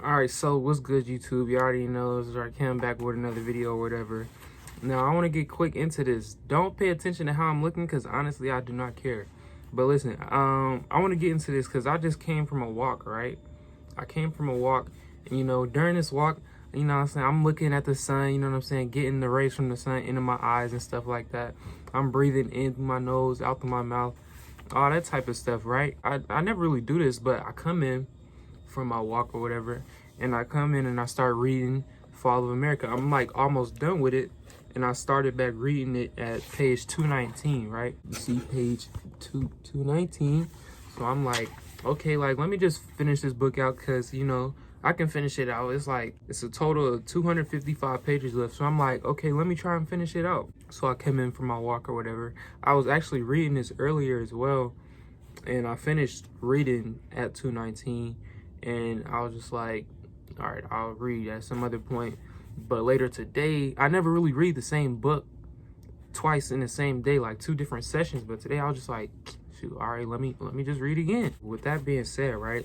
Alright, so what's good, YouTube? You already know this is Rahkim back with another video or whatever. Now, I want to get quick into this. Don't pay attention to how I'm looking because honestly, I do not care. But listen, I want to get into this because I just came from a walk, right? I came from a walk, and during this walk, what I'm saying, I'm looking at the sun, you know what I'm saying, getting the rays from the sun into my eyes and stuff like that. I'm breathing in through my nose, out through my mouth, all that type of stuff, right? I never really do this, but I come in from my walk or whatever, and I come in and I start reading Fall of America. I'm like almost done with it, and I started back reading it at page 219, right? You see page 219. So I'm like, okay, like let me just finish this book out because I can finish it out. It's a total of 255 pages left. So I'm like, okay, let me try and finish it out. So I came in from my walk or whatever. I was actually reading this earlier as well, and I finished reading at 219. And I was just like, all right, I'll read at some other point. But later today, I never really read the same book twice in the same day, like 2 different sessions. But today I was just like, shoot, all right, let me just read again. With that being said, right,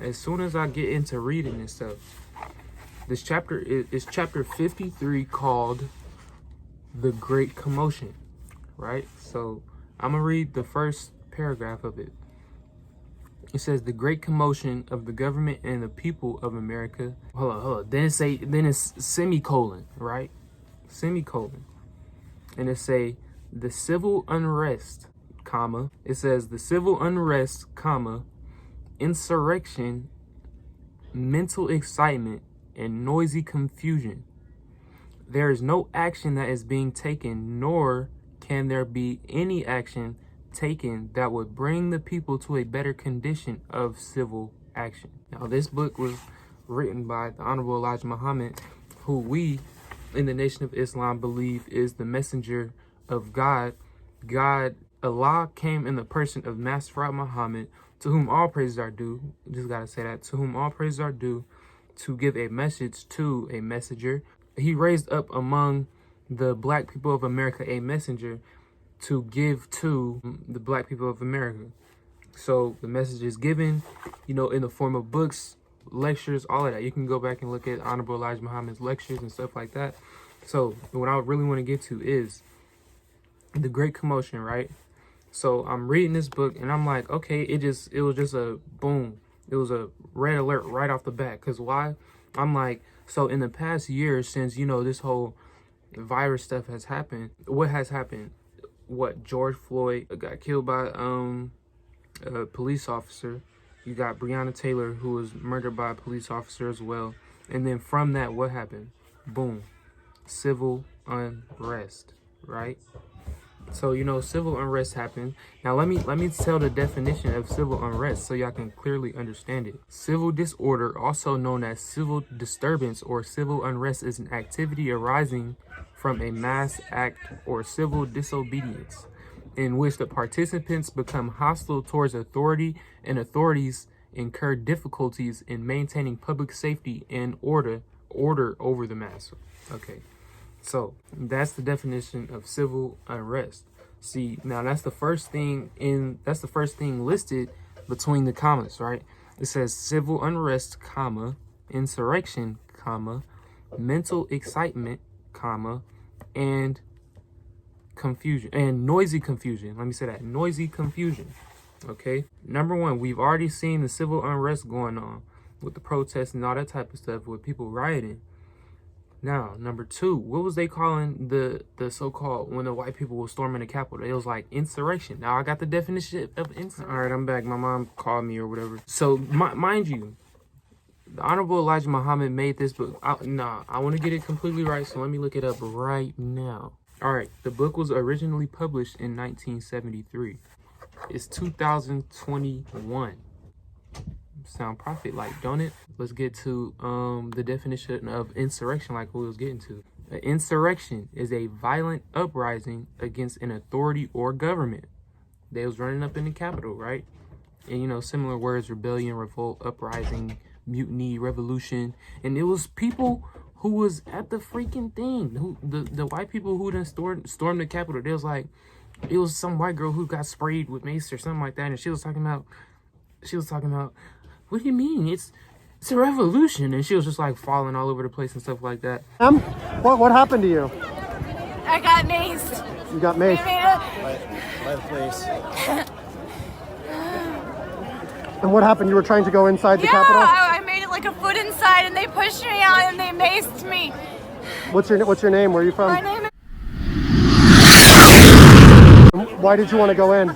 as soon as I get into reading and stuff, this chapter is chapter 53 called The Great Commotion, right? So I'm gonna read the first paragraph of it. It says the Great Commotion of the government and the people of America. Hold on. Then it's semicolon, right? Semicolon. And it say the civil unrest, comma. It says the civil unrest, comma, insurrection, mental excitement, and noisy confusion. There is no action that is being taken, nor can there be any action taken that would bring the people to a better condition of civil action. Now, this book was written by the Honorable Elijah Muhammad, who we in the Nation of Islam believe is the messenger of God. Allah came in the person of Master Muhammad, to whom all praises are due. Just gotta say that, to whom all praises are due, to give a message to a messenger. He raised up among the black people of America a messenger to give to the black people of America. So the message is given, in the form of books, lectures, all of that. You can go back and look at Honorable Elijah Muhammad's lectures and stuff like that. So what I really want to get to is the Great Commotion, right? So I'm reading this book and I'm like, okay, it was just a boom. It was a red alert right off the bat. Because why? I'm like, so in the past year since, this whole virus stuff has happened, what has happened? George Floyd got killed by a police officer. You got Breonna Taylor, who was murdered by a police officer as well. And then from that, what happened? Boom. Civil unrest, right? So, civil unrest happened. Now, let me tell the definition of civil unrest so y'all can clearly understand it. Civil disorder, also known as civil disturbance or civil unrest, is an activity arising from a mass act or civil disobedience in which the participants become hostile towards authority and authorities incur difficulties in maintaining public safety and order over the mass. Okay. So that's the definition of civil unrest. See, now that's the first thing listed between the commas, right? It says civil unrest, comma, insurrection, comma, mental excitement, comma, and confusion, and noisy confusion. Let me say that, noisy confusion. Okay. Number one, we've already seen the civil unrest going on with the protests and all that type of stuff with people rioting. Now, number two, what was they calling the so-called when the white people were storming the Capitol? It was like insurrection. Now, I got the definition of insurrection. All right, I'm back. My mom called me or whatever. So, mind you, the Honorable Elijah Muhammad made this book. I want to get it completely right, so let me look it up right now. All right, the book was originally published in 1973. It's 2021. Sound prophet-like, don't it? Let's get to the definition of insurrection, like we was getting to. An insurrection is a violent uprising against an authority or government. They was running up in the Capitol, right? And similar words: rebellion, revolt, uprising, mutiny, revolution. And it was people who was at the freaking thing. Who the white people who done stormed the Capitol. They was like, it was some white girl who got sprayed with mace or something like that, and she was talking about, what do you mean? It's it's a revolution. And she was just like falling all over the place and stuff like that. What happened to you? I got maced. You got maced? By the police. And what happened? You were trying to go inside the Yeah, Capitol? I made it like a foot inside and they pushed me out and they maced me. What's your name? Where are you from? My name is... Why did you want to go in?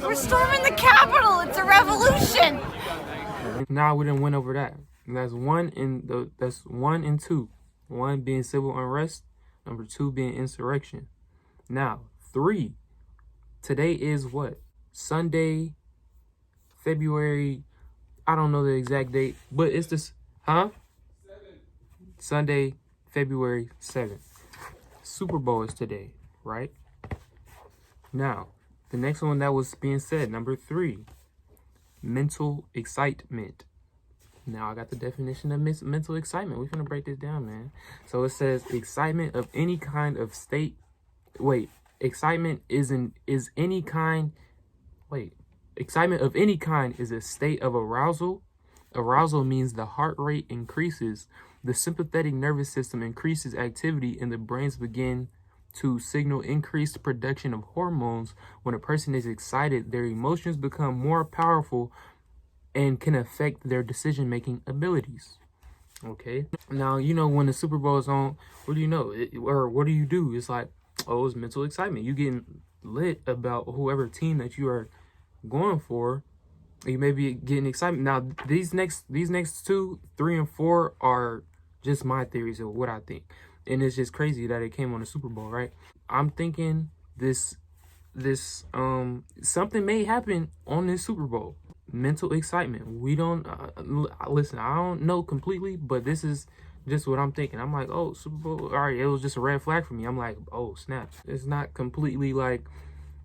We're storming the Capitol. It's a revolution. Now we didn't win over that. And that's one and two. One being civil unrest, number two being insurrection. Now, 3. Today is what? Sunday, February, I don't know the exact date, but it's this, huh? 7. Sunday, February 7th. Super Bowl is today, right? Now, the next one that was being said, number 3, mental excitement. Now, I got the definition of mental excitement. We're going to break this down, man. So it says excitement of any kind of state. Excitement excitement of any kind is a state of arousal. Arousal means the heart rate increases, the sympathetic nervous system increases activity, and the brains begin to signal increased production of hormones. When a person is excited, their emotions become more powerful and can affect their decision-making abilities. Okay. Now, you know, when the Super Bowl is on, what do you know? Or what do you do? It's like, oh, it's mental excitement. You getting lit about whoever team that you are going for. You may be getting excitement. Now, these next 2, 3, and 4 are just my theories of what I think. And it's just crazy that it came on the Super Bowl, right? I'm thinking this something may happen on this Super Bowl. Mental excitement. We don't listen, I don't know completely, but this is just what I'm thinking. I'm like, oh, Super Bowl, all right, it was just a red flag for me. I'm like, oh, snap. It's not completely like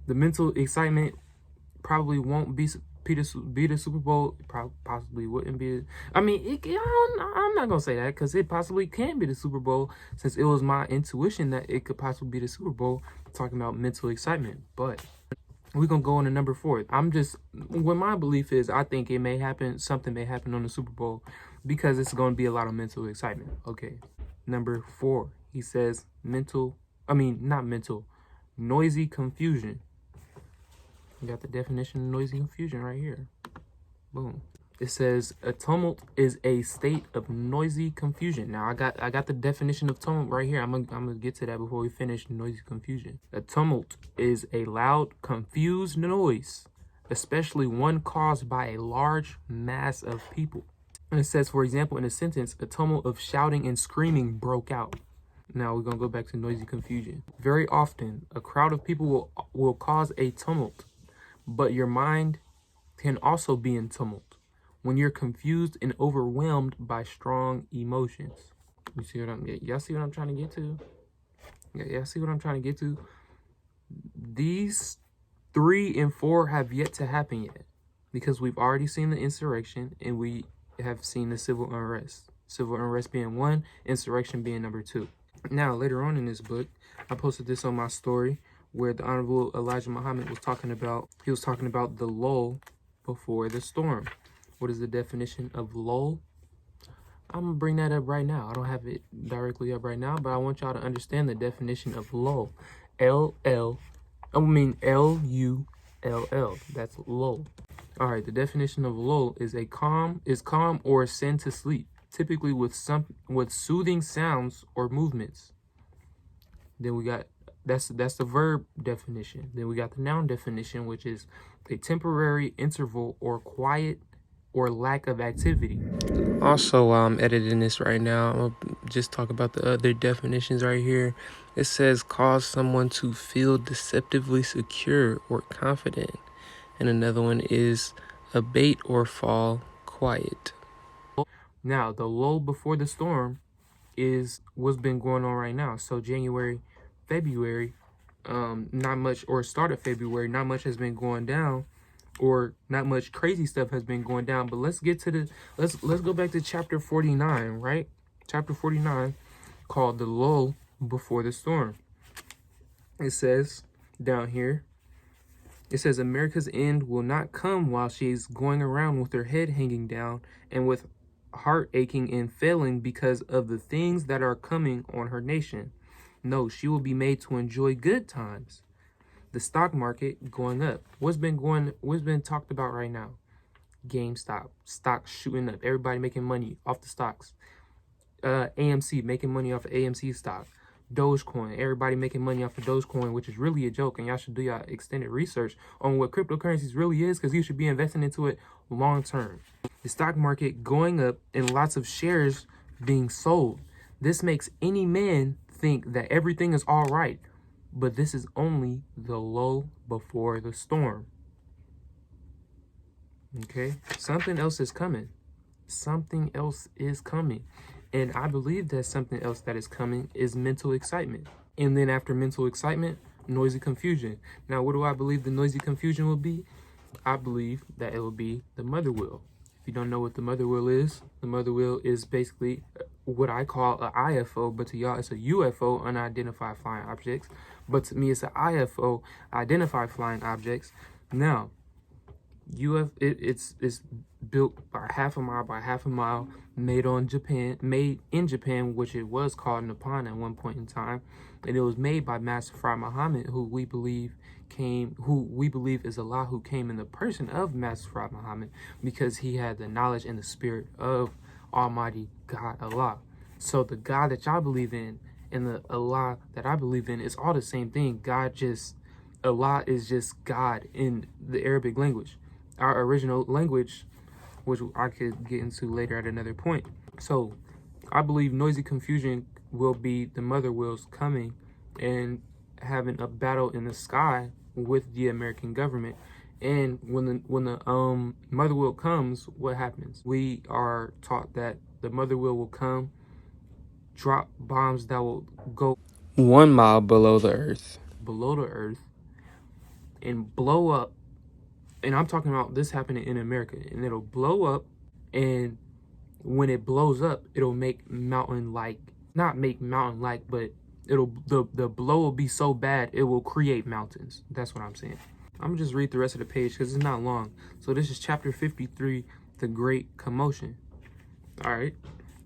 the mental excitement probably won't be the Super Bowl. Possibly wouldn't be. I mean, I'm not gonna say that because it possibly can be the Super Bowl, since it was my intuition that it could possibly be the Super Bowl, talking about mental excitement. But we're gonna go on to number 4. What my belief is, I think something may happen on the Super Bowl because it's gonna be a lot of mental excitement. Okay. Number 4, he says noisy confusion. You got the definition of noisy confusion right here. Boom. It says a tumult is a state of noisy confusion. Now I got the definition of tumult right here. I'm gonna get to that before we finish noisy confusion. A tumult is a loud, confused noise, especially one caused by a large mass of people. And it says, for example, in a sentence, a tumult of shouting and screaming broke out. Now we're gonna go back to noisy confusion. Very often, a crowd of people will cause a tumult, but your mind can also be in tumult when you're confused and overwhelmed by strong emotions. Y'all see what I'm trying to get to? Y'all see what I'm trying to get to? These 3 and 4 have yet to happen yet, because we've already seen the insurrection and we have seen the civil unrest. Civil unrest being 1, insurrection being number 2. Now, later on in this book, I posted this on my story where the Honorable Elijah Muhammad was talking about the lull before the storm. What is the definition of lull? I'm going to bring that up right now. I don't have it directly up right now, but I want y'all to understand the definition of lull. L-U-L-L. That's lull. All right, the definition of lull is calm or send to sleep, typically with soothing sounds or movements. Then we got that's the verb definition. Then we got the noun definition, which is a temporary interval or quiet or lack of activity. Also, while I'm editing this right now, I'm gonna just talk about the other definitions right here. It says cause someone to feel deceptively secure or confident. And another one is abate or fall quiet. Now, the lull before the storm is what's been going on right now. So January, February, not much, or start of February, not much has been going down, or not much crazy stuff has been going down. But let's get to let's go back to chapter 49, right? Chapter 49, called the lull before the storm. It says down here, it says America's end will not come while she's going around with her head hanging down and with heart aching and failing because of the things that are coming on her nation. No, she will be made to enjoy good times. The stock market going up. What's been talked about right now? GameStop, stocks shooting up, everybody making money off the stocks. AMC making money off of AMC stock. Dogecoin, everybody making money off of Dogecoin, which is really a joke, and y'all should do y'all extended research on what cryptocurrencies really is, because you should be investing into it long term. The stock market going up and lots of shares being sold. This makes any man think that everything is all right, but this is only the lull before the storm. Okay, something else is coming. Something else is coming. And I believe that something else that is coming is mental excitement. And then after mental excitement, noisy confusion. Now, what do I believe the noisy confusion will be? I believe that it will be the mother wheel. If you don't know what the mother wheel is, the mother wheel is basically what I call an IFO, but to y'all it's a UFO, unidentified flying objects. But to me it's an IFO, identified flying objects. Now, it's built by half a mile, made in Japan, which it was called Nippon at one point in time, and it was made by Master Fard Muhammad, who we believe is Allah, who came in the person of Master Fard Muhammad, because he had the knowledge and the spirit of Almighty God Allah. So the God that y'all believe in and the Allah that I believe in is all the same thing. Allah is just God in the Arabic language, our original language, which I could get into later at another point. So I believe noisy confusion will be the mother wheels coming and having a battle in the sky with the American government. And when the mother wheel comes, what happens? We are taught that the mother wheel will come, drop bombs that will go 1 mile below the earth, and blow up. And I'm talking about this happening in America, and it'll blow up, and when it blows up, it'll make not make mountain-like, but the blow will be so bad it will create mountains. That's what I'm saying. I'm gonna just read the rest of the page because it's not long. So this is chapter 53, the Great Commotion. All right.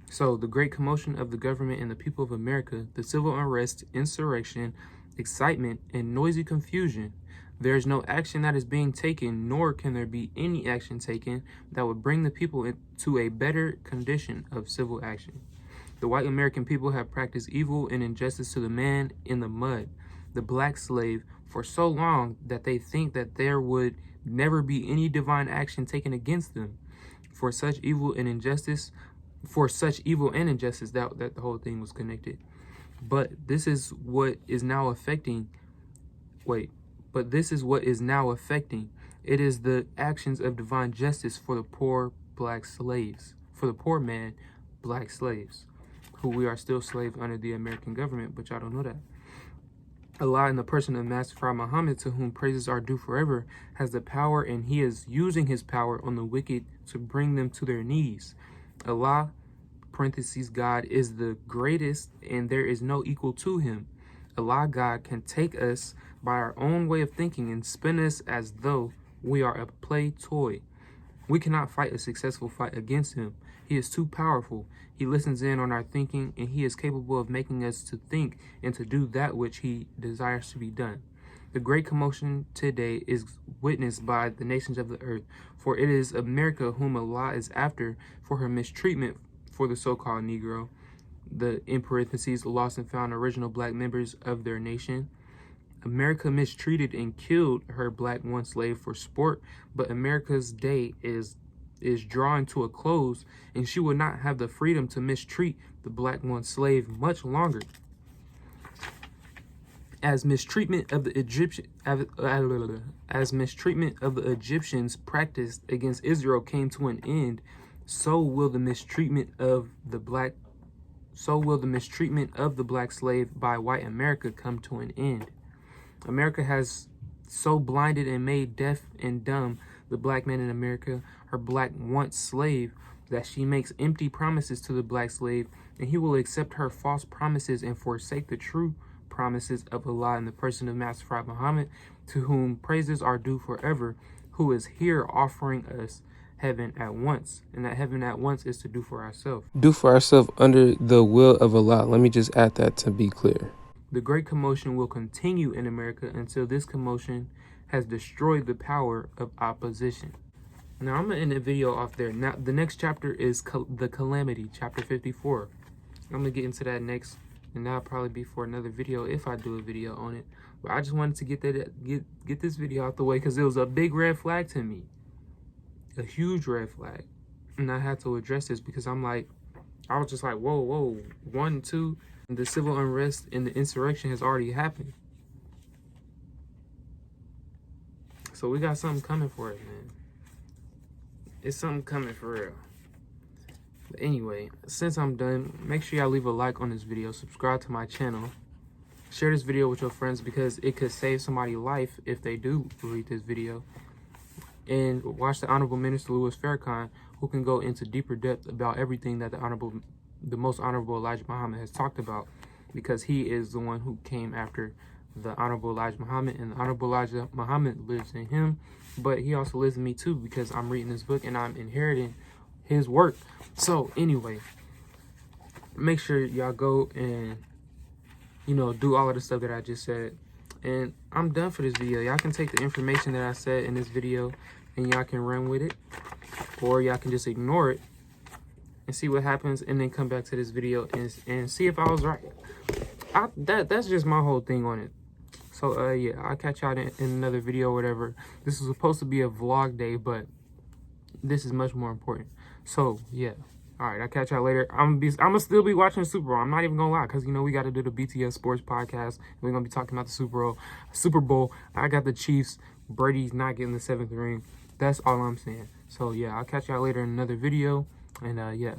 So the Great Commotion of the government and the people of America, the civil unrest, insurrection, excitement, and noisy confusion. There is no action that is being taken, nor can there be any action taken that would bring the people into a better condition of civil action. The white American people have practiced evil and injustice to the man in the mud, the black slave, for so long that they think that there would never be any divine action taken against them. For such evil and injustice, that the whole thing was connected. But this is what is now affecting. It is the actions of divine justice for the poor black slaves, for the poor man, black slaves, who we are still slaves under the American government, but y'all don't know that. Allah, in the person of Master Fard Muhammad, to whom praises are due forever, has the power, and he is using his power on the wicked to bring them to their knees. Allah, parentheses, God, is the greatest, and there is no equal to him. Allah, God, can take us by our own way of thinking and spin us as though we are a play toy. We cannot fight a successful fight against him. He is too powerful. He listens in on our thinking, and he is capable of making us to think and to do that which he desires to be done. The Great Commotion today is witnessed by the nations of the earth, for it is America whom Allah is after for her mistreatment for the so-called Negro, the, in parentheses, lost and found original black members of their nation. America mistreated and killed her black one slave for sport, but America's day is drawing to a close, and she will not have the freedom to mistreat the black one slave much longer. As mistreatment of the Egyptians practiced against Israel came to an end, so will the mistreatment of the black slave by white America come to an end. America has so blinded and made deaf and dumb the black man in America, her black once slave, that she makes empty promises to the black slave, and he will accept her false promises and forsake the true promises of Allah in the person of Master Fard Muhammad, to whom praises are due forever, who is here offering us heaven at once. And that heaven at once is to do for ourselves. Do for ourselves under the will of Allah. Let me just add that to be clear. The Great Commotion will continue in America until this commotion has destroyed the power of opposition. Now, I'm going to end the video off there. Now, the next chapter is the Calamity, chapter 54. I'm going to get into that next, and that'll probably be for another video if I do a video on it. But I just wanted to get this video out the way because it was a big red flag to me. A huge red flag. And I had to address this because I was just like, whoa, 1, 2. The civil unrest and the insurrection has already happened. So we got something coming for it, man. It's something coming for real. But anyway, since I'm done, make sure y'all leave a like on this video. Subscribe to my channel. Share this video with your friends because it could save somebody's life if they do read this video. And watch the Honorable Minister Louis Farrakhan, who can go into deeper depth about everything that the most honorable Elijah Muhammad has talked about, because he is the one who came after the honorable Elijah Muhammad, and the honorable Elijah Muhammad lives in him, but he also lives in me too, because I'm reading this book and I'm inheriting his work. So anyway, make sure y'all go and, you know, do all of the stuff that I just said. And I'm done for this video. Y'all can take the information that I said in this video and y'all can run with it, or y'all can just ignore it and see what happens, and then come back to this video and see if I was right. That's just my whole thing on it. So yeah, I'll catch y'all in another video or whatever. This is supposed to be a vlog day, but this is much more important. So yeah, all right, I'll catch y'all later. I'm gonna still be watching the Super Bowl. I'm not even gonna lie, because you know we got to do the BTS Sports Podcast. We're gonna be talking about the Super Bowl. I got the Chiefs. Brady's not getting the 7th ring. That's all I'm saying. So yeah, I'll catch y'all later in another video. And yeah.